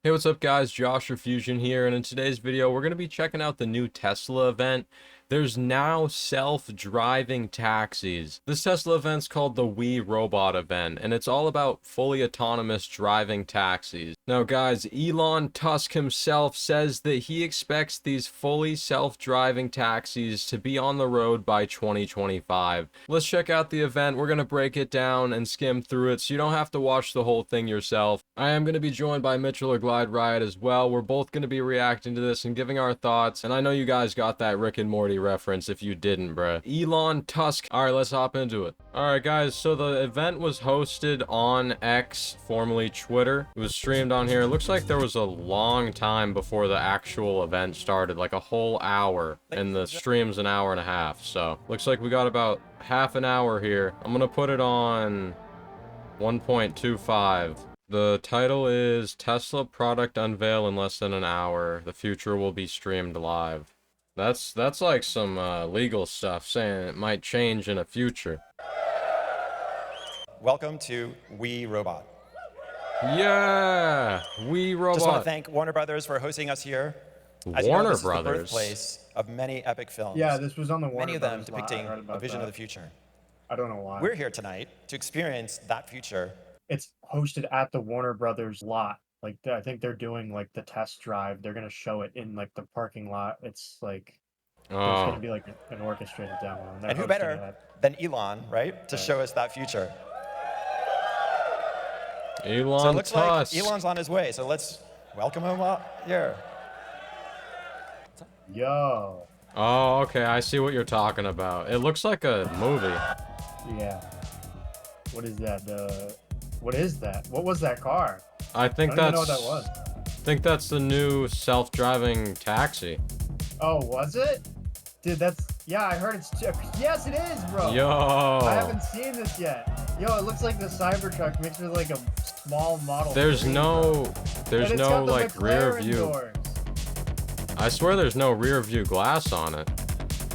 Hey, what's up guys? Josh or Fusion here, and in today's video we're going to be checking out the new Tesla event. There's now self-driving taxis. This Tesla event's called the We Robot event, and it's all about fully autonomous driving taxis. Now guys, Elon Musk himself says that he expects these fully self-driving taxis to be on the road by 2025. Let's check out the event. We're going to break it down and skim through it so you don't have to watch the whole thing yourself. I am going to be joined by Mitchell or GLIDE Ri0T as well. We're both going to be reacting to this and giving our thoughts, and I know you guys got that Rick and Morty reference if you didn't, bruh. Elon Musk. Alright, let's hop into it. Alright guys, so the event was hosted on X, formerly Twitter. It was streamed on here. It looks like there was a long time before the actual event started, like a whole hour, and the stream's an hour and a half, so looks like we got about half an hour here. I'm gonna put it on 1.25. The title is Tesla product unveil in less than an hour. The future will be streamed live. That's like some legal stuff saying it might change in the future. Welcome to We Robot. Yeah, We Robot. Just want to thank Warner Brothers for hosting us here. As you know, Warner this Brothers. is the birthplace of many epic films. Yeah, this was on the Warner many of them Brothers lot. depicting I heard about a vision that. of the future. I don't know why. We're here tonight to experience that future. It's hosted at the Warner Brothers lot. Like, I think they're doing like the test drive. They're gonna show it in like the parking lot. It's like there's gonna be like an orchestrated demo. And who better than Elon, right, to show us that future? Elon So it looks Musk. like Elon's on his way. So let's welcome him up here. Yo. Oh, okay, I see what you're talking about. It looks like a movie. Yeah. What is that? What is that? What was that car? I think I don't that's. even know what that was. I think that's the new self-driving taxi. Oh, was it? Dude, that's yeah. I heard it's yes, it is, bro. Yo. I haven't seen this yet. Yo, it looks like the Cybertruck mixed with like a small model. There's 3, no bro. like rear McLaren view. doors. I swear there's no rear view glass on it.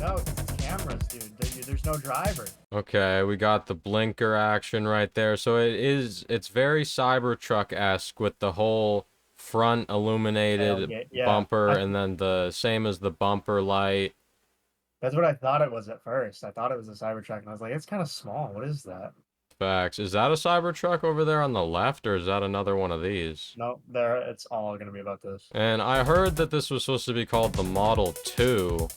No, it's cameras, dude. There's no driver. Okay, we got the blinker action right there. So it's very Cybertruck-esque with the whole front illuminated Yeah. bumper and then the same as the bumper light. That's what I thought it was at first. I thought it was a Cybertruck, and I was like, it's kind of small. What is that? Facts. Is that a Cybertruck over there on the left, or is that another one of these? No, there. It's all gonna be about this. And I heard that this was supposed to be called the Model 2.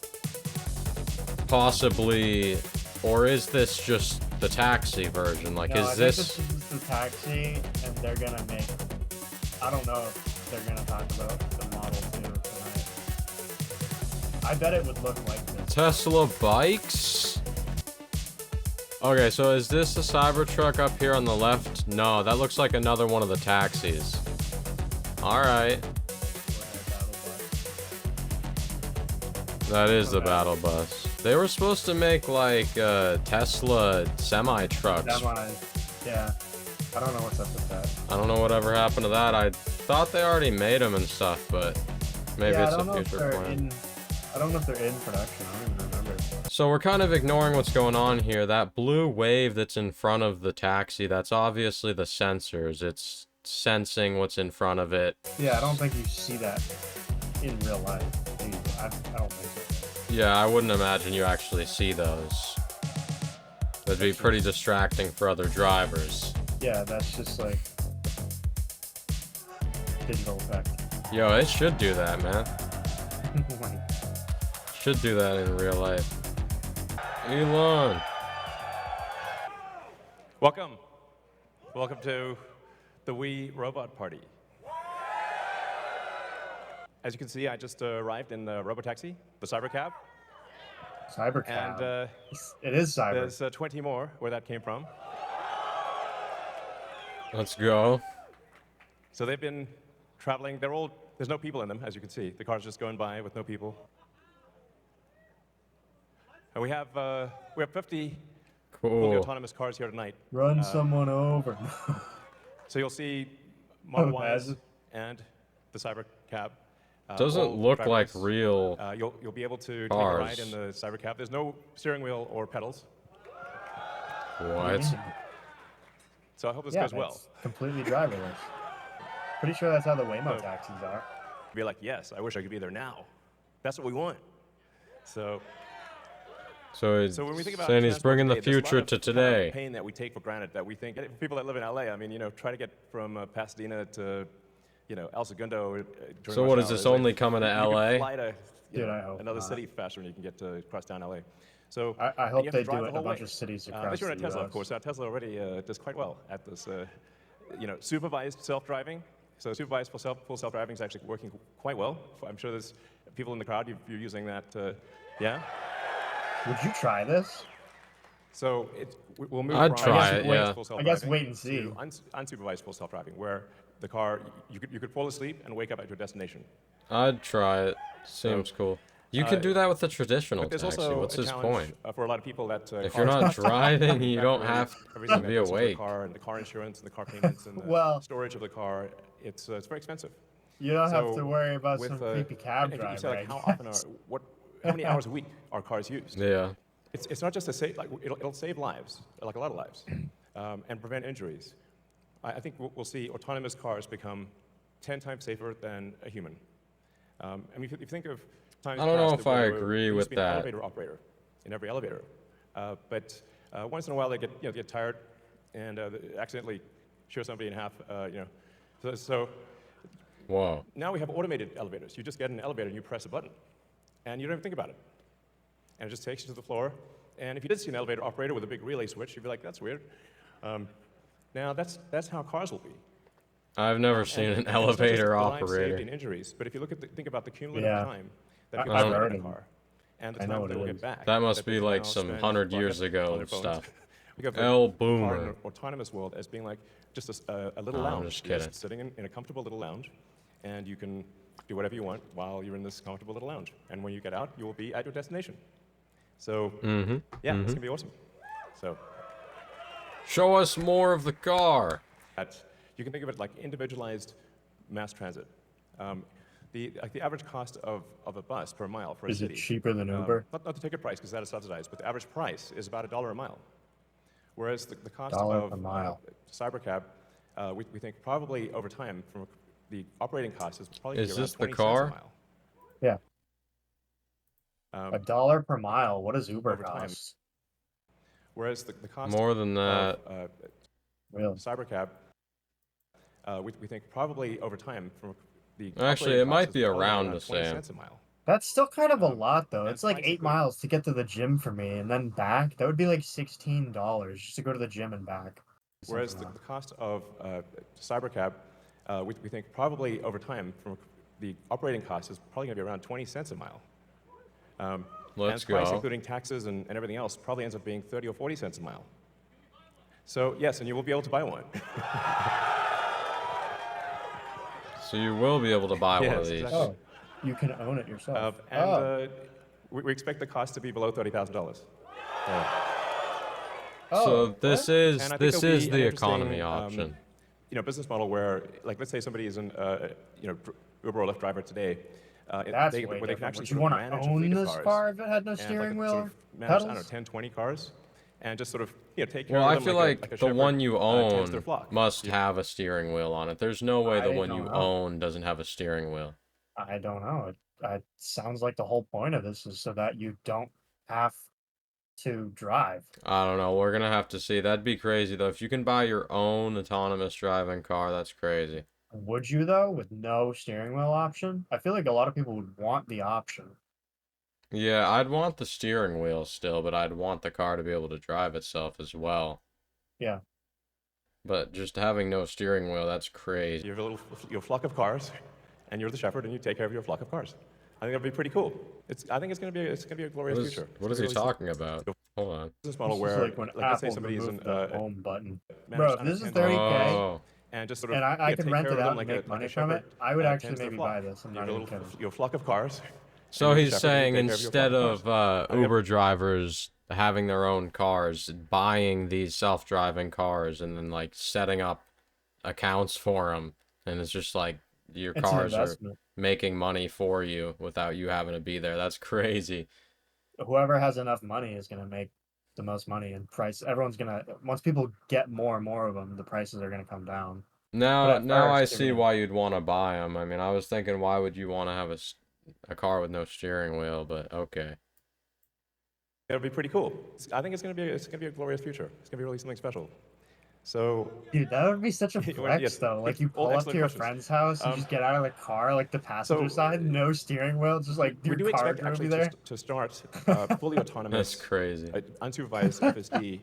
Possibly, or is this just the taxi version? Like, No, is I think this... this is the taxi, and they're gonna make. I don't know if they're gonna talk about the Model 2 tonight. I bet it would look like this. Tesla bikes? Okay, so is this the Cybertruck up here on the left? No, that looks like another one of the taxis. Alright. That is the battle bus. They were supposed to make like Tesla semi-trucks. Yeah. I don't know what's up with that. I don't know whatever happened to that. I thought they already made them and stuff, but maybe Yeah, it's I don't a know if future they're plan. I don't know if they're in production. I don't even remember. So we're kind of ignoring what's going on here. That blue wave that's in front of the taxi, that's obviously the sensors. It's sensing what's in front of it. Yeah, I don't think you see that in real life. Dude, I don't think so. Yeah, I wouldn't imagine you actually see those. That'd be pretty distracting for other drivers. Yeah, that's just like digital effect. Yo, it should do that, man. Should do that in real life. Elon. Welcome. Welcome to the We Robot Party. As you can see, I just arrived in the RoboTaxi, the Cybercab. Cybercab. And it is cyber. there's 20 more where that came from. Let's go. So they've been traveling. There's no people in them, as you can see. The car's just going by with no people. And we have 50 fully Cool. autonomous cars here tonight. Run someone over. So you'll see Model Ys Imagine. and the Cybercab. Doesn't all look like driverless. real. You'll be able to cars. take a ride in the Cybercab. There's no steering wheel or pedals. What? So I hope this Yeah, goes well. it's completely driverless. Pretty sure that's how the Waymo So- taxis are. Be like, yes, I wish I could be there now. That's what we want. So So, when we think about saying he's transport bringing the today, there's a lot future of to kind of today. pain that we take for granted that we think people that live in LA. I mean, try to get from Pasadena to, El Segundo. During So rush what is hour this is like, only coming to you LA? could fly to Dude, I hope another not. city faster than you can get to cross down LA. So I and hope you have they to drive do the it in a whole bunch way. of cities across Unless you're in a the Tesla, of US. course. Now Tesla already does quite well at this, supervised self-driving. So supervised full self-driving is actually working quite well. I'm sure there's people in the crowd, you're using that, yeah? Would you try this? So we'll move I'd from try it, yeah. full I guess self-driving wait and see. to unsupervised full self-driving, where the car, you could fall asleep and wake up at your destination. I'd try it. Seems cool. You can do that with the traditional But there's taxi. also What's a his challenge point? for a lot of people that If cars you're not cost. driving, you don't Factor in have everything to that be goes into the awake. car and the car insurance and the car payments and the Well- storage of the car. It's very expensive. You don't have to So worry about with, some creepy cab and driver. you say, like, I how often guess. how many hours a week are cars used? Yeah. It's not just it'll save lives, like a lot of lives, and prevent injuries. I think we'll see autonomous cars become 10 times safer than a human. I mean, if you think of times I don't know past if I where there agree used with to be an that. elevator operator in every elevator, but once in a while they get tired and they accidentally show somebody in half. So Whoa. now we have automated elevators. You just get in an elevator and you press a button, and you don't even think about it. And it just takes you to the floor. And if you did see an elevator operator with a big relay switch, you'd be like, that's weird. Now that's how cars will be. I've never seen And an it's not just elevator the lives saved operator. in injuries, but if you think about the cumulative Yeah. time that I- people I've spend heard in a of car, and the I know time what they will it get is. back. That must they be can like now some spend 100 on years ago their phones. stuff. We got El the car Boomer. in an autonomous world as being like just a little No, I'm lounge. just You're kidding. sitting in a comfortable little lounge, and you can do whatever you want while you're in this comfortable little lounge. And when you get out, you will be at your destination. So yeah, it's gonna be awesome. So Show us more of the car. you can think of it like individualized mass transit. The average cost of a bus per mile for a Is city. it cheaper than Uber? Not the ticket price, because that is subsidized, but the average price is about $1 a mile. Whereas the cost $1 of per mile. Cybercab, we think probably over time, from the operating cost is probably Is gonna be this around the 20 cents car? a mile. Yeah. Um, $1 per mile. What does Uber over time. cost? Whereas the cost More than that. of Really? Cybercab, we think probably over time, from the Actually, operating it cost might is be probably around around the 20 same. cents a mile. That's still kind of a lot, though. and It's like price 8 included. miles to get to the gym for me, and then back. That would be like $16 just to go to the gym and back. Whereas Something the cost of Cybercab, we think probably over time, from the operating cost is probably going to be around 20 cents a mile. Let's and price, go. including taxes and everything else, probably ends up being 30 or 40 cents a mile. So yes, and you will be able to buy one. So you will be able to buy one of Yes, these. exactly. Oh, you can own it yourself. And oh. we expect the cost to be below $30,000. Oh, So what? this And is I think this there'll is be the an economy interesting, option. Business model where, like, let's say somebody is an, Uber or Lyft driver today. That's they, way where they can different. actually Would you sort of want to manage a own fleet of this cars car if it had no and, steering like, wheel sort or of manage, I don't know, pedals? 10, 20 cars, and just sort of take care Well, of I them feel like, like a the shepherd, one you tends their own flock. must have a steering wheel on it. There's no way the I one don't you know. own doesn't have a steering wheel. I don't know. It sounds like the whole point of this is so that you don't have to drive. I don't know. We're gonna have to see. That'd be crazy though. If you can buy your own autonomous driving car, that's crazy. Would you, though, with no steering wheel option? I feel like a lot of people would want the option. Yeah, I'd want the steering wheel still, but I'd want the car to be able to drive itself as well. Yeah. But just having no steering wheel, that's crazy. You have your flock of cars, and you're the shepherd, and you take care of your flock of cars. I think that'd be pretty cool. I think it's gonna be a glorious future. What is he talking about? Hold on. Business model This is where, like when let's say Apple somebody is removed an the home button. managed Bro, if under this is 10 30K, Oh, and just sort of and I could take rent care it of them out and make money a from it, shepherd, I would actually tends their maybe flock. buy this. I'm You not have even your kidding. your flock of cars. so and you're the he's shepherd, and you saying take care of your flock instead of cars. of Uber drivers having their own cars, buying these self-driving cars and then like setting up accounts for them, and it's just like your It's an cars are investment. making money for you without you having to be there. That's crazy. Whoever has enough money is going to make the most money, and price. Everyone's going to, once people get more and more of them, the prices are going to come down. Now, at now I first, see why you'd want to buy them. I mean, I was thinking, why would you want to have a car with no steering wheel? But okay. It'll be pretty cool. I think it's gonna be a glorious future. It's gonna be really something special. So, Dude, that would be such a flex, yes, though. Like, you all pull up to excellent your questions. friend's house, you just get out of the car, like the passenger side, no steering wheel, just like we your do car expect drove you actually there. to start fully autonomous, That's crazy. unsupervised FSD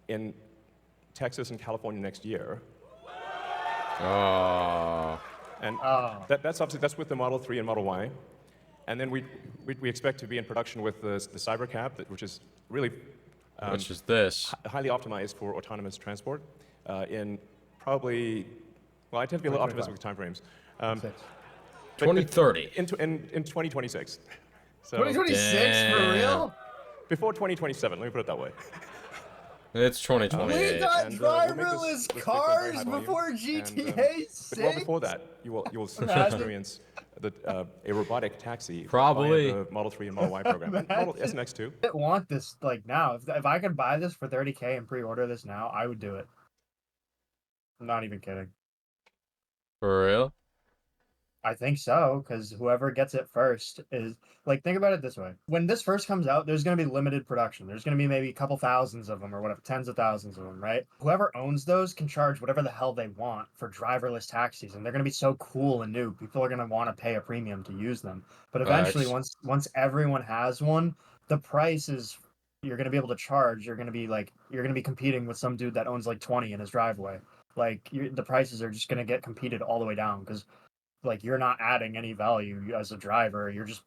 in Texas and California next year. Oh. And Oh. that's obviously that's with the Model 3 and Model Y. And then we expect to be in production with the Cybercab, which is really Which is this? highly optimized for autonomous transport in probably, well, I tend to be a little optimistic with timeframes. 2030. In 2026. So 2026 for Damn. real? before 2027, let me put it that way. It's 2028. We got And, we'll make driverless this very cars high volume. before And, GTA 6? but well before that, you will Imagine. experience a robotic taxi Probably. via the Model 3 and Model Y program. And Model S and X2. I want this like now. If I could buy this for 30K and pre-order this now, I would do it. I'm not even kidding. For real? I think so, because whoever gets it first is like, think about it this way. When this first comes out, there's going to be limited production. There's going to be maybe a couple thousands of them or whatever, tens of thousands of them, right? Whoever owns those can charge whatever the hell they want for driverless taxis, and they're going to be so cool and new. People are going to want to pay a premium to use them. But eventually, Facts. once everyone has one, the price is you're going to be able to charge. You're going to be competing with some dude that owns like 20 in his driveway. Like the prices are just going to get competed all the way down because like you're not adding any value as a driver. You're just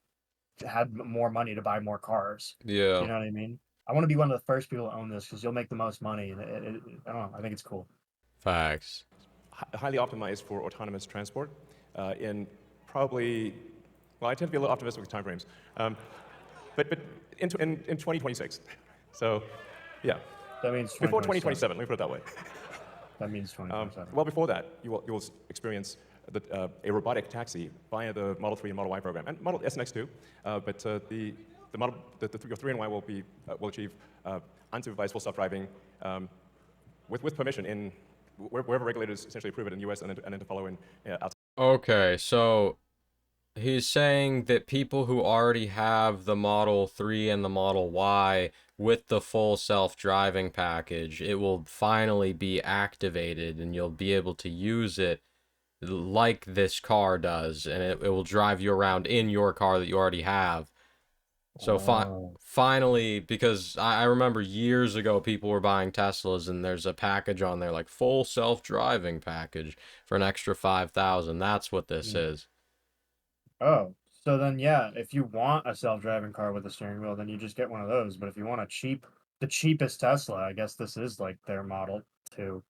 had more money to buy more cars. Yeah. You know what I mean? I want to be one of the first people to own this because you'll make the most money, and I don't know. I think it's cool. Facts. Highly optimized for autonomous transport in probably, well, I tend to be a little optimistic with timeframes, but in 2026. So, yeah. That means Before 2027. Let me put it that way. That means 2027. Well, before that, you will experience a robotic taxi via the Model 3 and Model Y program, and Model S and X2. But your 3 and Y will achieve unsupervised full self-driving with permission in wherever regulators essentially approve it in the US and then to follow in outside. Okay, so he's saying that people who already have the Model 3 and the Model Y with the full self-driving package, it will finally be activated and you'll be able to use it like this car does, and it will drive you around in your car that you already have. So finally, because I remember years ago people were buying Teslas and there's a package on there like full self-driving package for an extra 5,000. That's what this is. Oh, so then yeah, if you want a self-driving car with a steering wheel, then you just get one of those. But if you want the cheapest Tesla, I guess this is like their Model 2.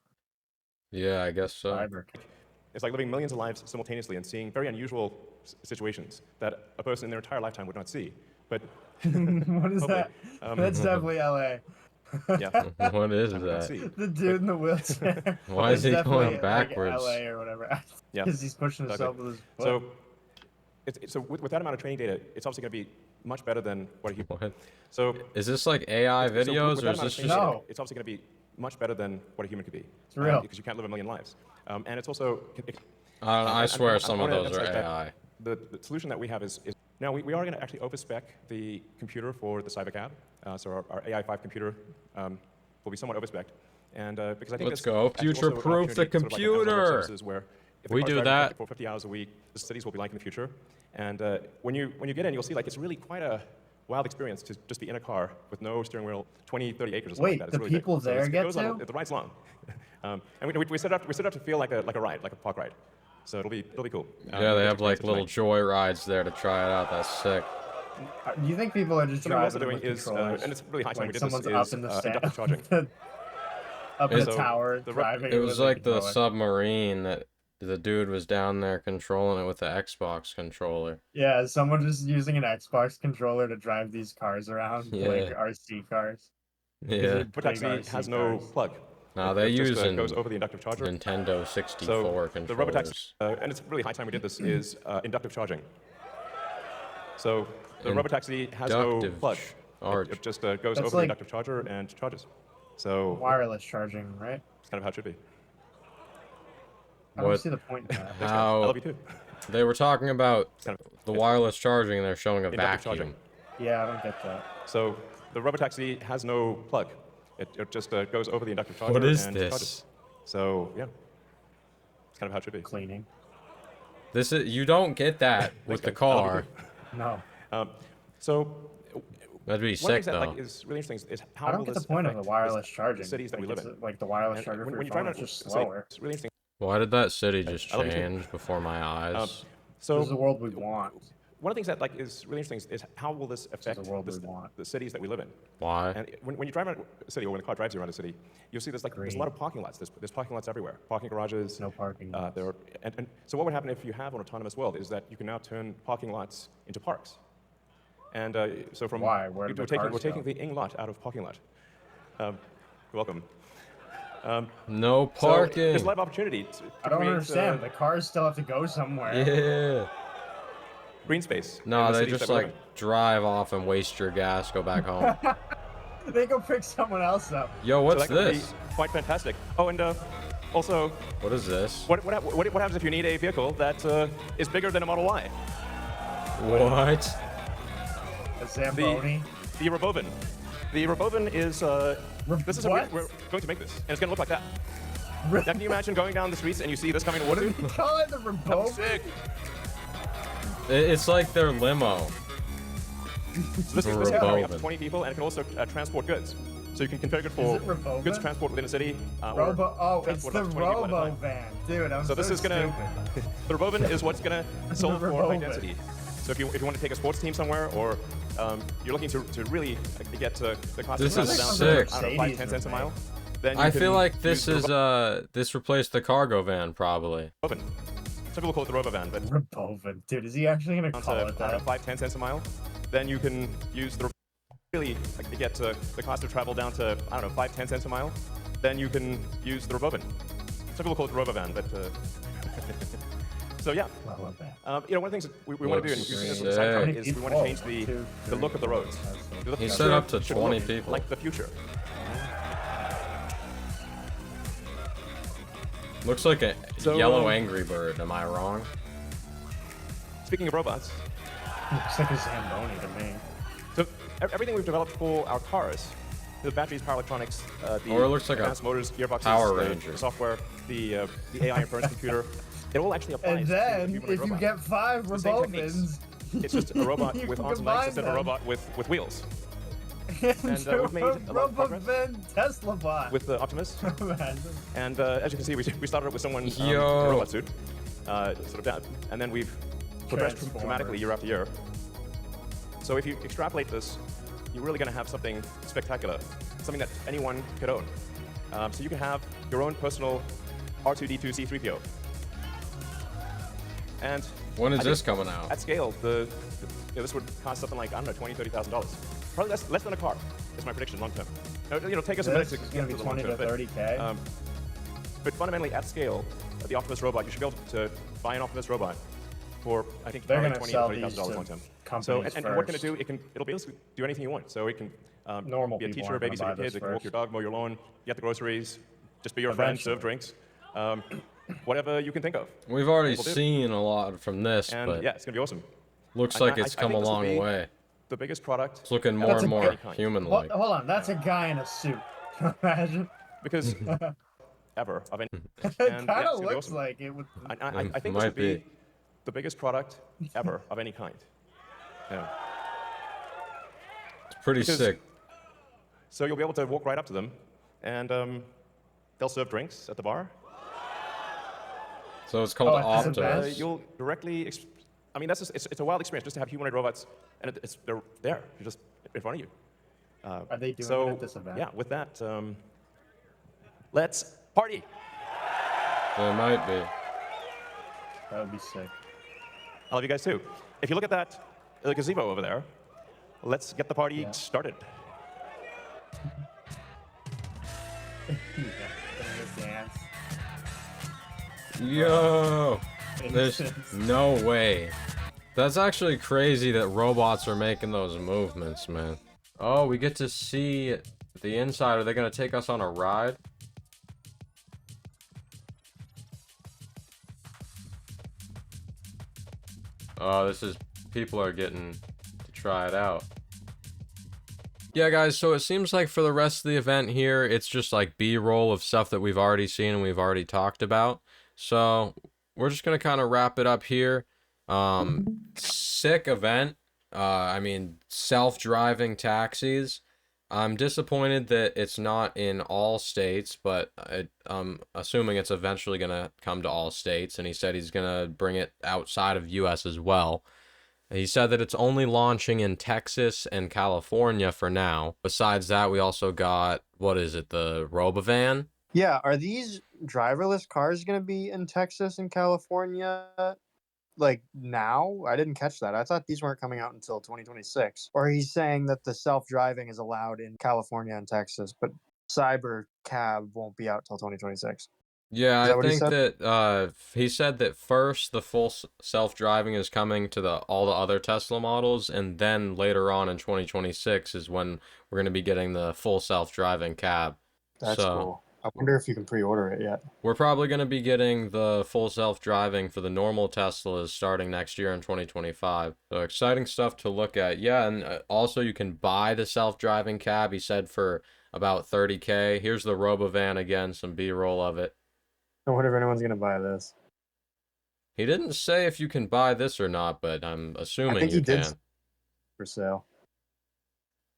Yeah, I guess so. Cybertruck. It's like living millions of lives simultaneously and seeing very unusual situations that a person in their entire lifetime would not see. But What is that? That's definitely LA. yeah, What is I would not that? see. The dude in the wheelchair. Why is It's he going definitely, backwards? Like LA or whatever. Yeah, Because he's pushing himself exactly. with his foot. So with that amount of training data, it's obviously going to be much better than what he. What? So Is this like AI with videos that or is amount of this training just... No. data, it's obviously going to be much better than what a human could be. It's real. Because you can't live a million lives. And it's also. I swear I some of wanna those are emphasize that AI. The solution that we have is now we are going to actually overspec the computer for the Cybercab. So our AI5 computer will be somewhat overspec. And because I think Let's that's go. actually also an Future-proof the opportunity, sort of like an Amazon Web computer. Services where if the We car's do driving that. for 50 hours a week, the cities will be like in the future. And when you get in, you'll see like it's really quite a wild experience to just be in a car with no steering wheel, 20, 30 acres or something Wait, like that. It's the really big. people there it get goes on, to? the ride's long. And we set it up to feel like a ride, like a park ride. So it'll be cool. Yeah, they It's have like experience little tonight. joy rides there to try it out. That's sick. Do you think people are just Something we're also driving doing with is, controllers? and it's really high time Like we did this, someone's is up in the inductive charging. up in a So tower the driving. It with was a like the controller. submarine that the dude was down there controlling it with the Xbox controller. Yeah, someone just using an Xbox controller to drive these cars around, like Yeah. RC cars. These Yeah. are But big actually RC has no cars. plug. Now It they just use goes over the inductive charger. Nintendo 64 So the RoboTaxi, controllers. and it's really high time we did this, is inductive charging. So the RoboTaxi has no Inductive plug. charge. It just goes That's over the like- inductive charger and charges. So Wireless charging, right? it's kind of how it should be. I don't What? see the point in that. I How love you too. they were talking about It's kind of the wireless charging, and they're showing a inductive vacuum. charging. Yeah, I don't get that. So the RoboTaxi has no plug. It just goes over the inductive charger What is and this? charges. So yeah, it's kind of how it should be. Cleaning. This is you don't get that with the car. No. So That'd be one of the sick things that though. like is really interesting is how I don't will get this the point of the affect wireless charging. the cities that we Like, live is in. it, like the wireless And charger for when your you drive phone, around it's just a city, slower. it's really interesting. Why did that city just I love you too. change before my eyes? So This is the world we want. one of the things that like is really interesting is how will this affect the world we want. the cities that we live in? Why? And when you drive around a city, or when a car drives you around a city, you'll see there's a lot of parking lots. There's parking lots everywhere. Parking garages. No parking lots. And so what would happen if you have an autonomous world is that you can now turn parking lots into parks. And so from Why? Where do the cars we're taking go? the ing lot out of parking lot. You're welcome. No So parking. there's a lot of opportunity to I don't create, understand. The cars still have to go somewhere. Yeah. green space. No, in the they cities just that we live like drive off and waste your gas, go back home. They go pick someone else up. Yo, in. what's So that could be this? quite fantastic. Oh, and also, What is this? what happens if you need a vehicle that is bigger than a Model Y? What? A Zamboni. The Robovin. The Robovin is this is What? we're going to make this, and it's going to look like that. Now, can you imagine going down the streets and you see this coming towards you? You call it the That would be Robo? sick. It's like their limo. So this can carry up to Robovin. 20 people, and it can also transport goods. So you can configure it for Is it Robovin? goods transport within a city. Or Robo. Oh, it's transport the up to 20 people at a Robo time. van, dude. I'm So this is gonna stupid. the Robovin is what's gonna solve for high Robovin. density. So if you want to take a sports team somewhere, or you're looking to really get the cost This of is travel down sick. to, I don't know, 5, 10 cents a mile, then you I can feel like this use is this replaced the cargo van probably. the Robovin. Some people call it the Robovan, but Robovin. Dude, is he actually gonna down to, call I it don't know, that? 5, 10 cents a mile, then you can use the really get the cost of travel down to, I don't know, 5, 10 cents a mile, then you can use the Robovin. Some people call it the Robovan, but so yeah. Robovan. You know, one of the things that we want to do, and we've seen this with the Sick. Cybertruck, is we want to change the, Two, the look of the roads. The He future said up to should 20 look people. like the future. Looks like a So, yellow Angry Bird, am I wrong? Speaking of robots, Looks like a Zamboni to me. so everything we've developed for our cars, the batteries, power electronics, the Or it looks like a advanced motors, gearboxes, Power the Ranger. software, the AI inference computer, it all actually applies And to then, the humanoid if you robot. get 5 the same techniques. Robovins, It's just a robot you with can arms and legs combine instead of a them robot with wheels. into we've made a lot of progress Robovin Tesla bot. with the Optimus. Imagine. And as you can see, we started with someone in Yo. a robot suit, sort of down, and then we've progressed Transformers. dramatically year after year. So if you extrapolate this, you're really going to have something spectacular, something that anyone could own. So you can have your own personal R2D2 C3PO. And When is I this think coming out? at scale, this would cost something like, I don't know, $20,000, $30,000. Probably less than a car, is my prediction, long term. Now, take us a minute This to is get gonna to be the long 20 term. to 30K. But fundamentally, at scale, the Optimus robot, you should be able to buy an Optimus robot for, I think, They're probably gonna $20,000 sell to these $30,000 to long term. companies So, and what can it first. do? It'll basically do anything you want. So it can Normal be a people teacher, aren't gonna babysit buy your this kids, it can walk first. your dog, mow your lawn, get the groceries, just be your friend, Eventually. serve drinks, whatever you can think of. We've already People do. seen a lot from this, And but yeah, it's gonna be awesome. looks And like I it's think come a this will long be way. The biggest product, It's looking more That's and a more good- human-like. Hold on, that's a guy in a suit. Imagine. because ever of any. It And, kind yeah, it's of gonna be looks awesome. like it. With I think this Might would be be. the biggest product ever of any kind. Yeah. It's pretty because- sick. So you'll be able to walk right up to them, and they'll serve drinks at the bar. So it's called Oh, it's a Optimus. vest? You'll directly. I mean, that's just, it's a wild experience just to have humanoid robots, and they're there, you're just in front of you. Are they doing So it at this event? yeah, with that, let's party. There might be. That would be sick. I love you guys too. If you look at that gazebo over there, let's get the party Yeah. started. Yeah, dance. Yo! There's Instance. no way. That's actually crazy that robots are making those movements, man. Oh, we get to see the inside. Are they gonna take us on a ride? Oh, this is, people are getting to try it out. Yeah, guys, so it seems like for the rest of the event here, it's just like B-roll of stuff that we've already seen and we've already talked about. So we're just gonna kind of wrap it up here. Sick event. I mean, self-driving taxis. I'm disappointed that it's not in all states, but I'm assuming it's eventually gonna come to all states, and he said he's gonna bring it outside of US as well. He said that it's only launching in Texas and California for now. Besides that, we also got, what is it, the Robovan? Yeah, are these driverless cars going to be in Texas and California like now? I didn't catch that. I thought these weren't coming out until 2026. Or he's saying that the self-driving is allowed in California and Texas, but Cyber Cab won't be out till 2026. Yeah, Is I that what he think said? that he said that first the full self-driving is coming to all the other Tesla models, and then later on in 2026 is when we're going to be getting the full self-driving cab. That's So cool. I wonder if you can pre-order it yet. we're probably going to be getting the full self-driving for the normal Teslas starting next year in 2025. So exciting stuff to look at. Yeah, and also you can buy the self-driving cab, he said, for about 30K. Here's the Robovan again, some B-roll of it. I wonder if anyone's going to buy this. He didn't say if you can buy this or not, but I'm I assuming think you he did can. for sale.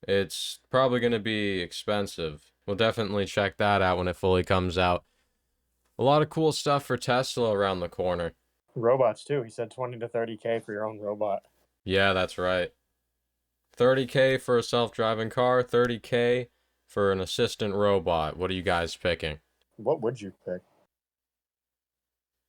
It's probably going to be expensive. We'll definitely check that out when it fully comes out. A lot of cool stuff for Tesla around the corner. Robots too. He said 20 to 30K for your own robot. Yeah, that's right. 30K for a self-driving car, 30K for an assistant robot. What are you guys picking? What would you pick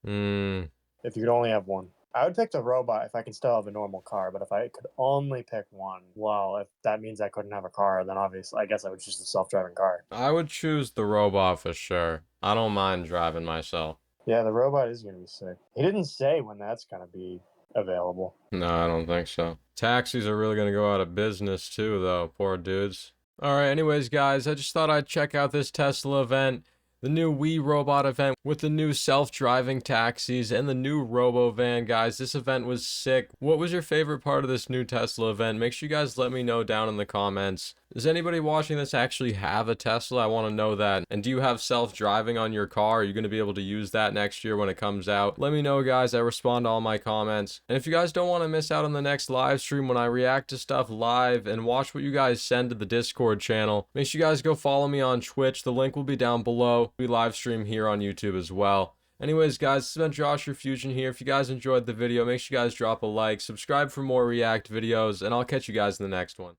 Hmm. if you could only have one? I would pick the robot if I can still have a normal car, but if I could only pick one, well, if that means I couldn't have a car, then obviously I guess I would choose the self-driving car. I would choose the robot for sure. I don't mind driving myself. Yeah, the robot is going to be sick. He didn't say when that's going to be available. No, I don't think so. Taxis are really gonna go out of business too, though. Poor dudes. Alright, anyways, guys, I just thought I'd check out this Tesla event. The new Robot event with the new self-driving taxis and the new Robovan, guys. This event was sick. What was your favorite part of this new Tesla event? Make sure you guys let me know down in the comments. Does anybody watching this actually have a Tesla? I want to know that. And do you have self-driving on your car? Are you going to be able to use that next year when it comes out? Let me know, guys. I respond to all my comments. And if you guys don't want to miss out on the next live stream when I react to stuff live and watch what you guys send to the Discord channel, make sure you guys go follow me on Twitch. The link will be down below. We live stream here on YouTube as well. Anyways, guys, this has been Josh or Fusion here. If you guys enjoyed the video, make sure you guys drop a like, subscribe for more React videos, and I'll catch you guys in the next one.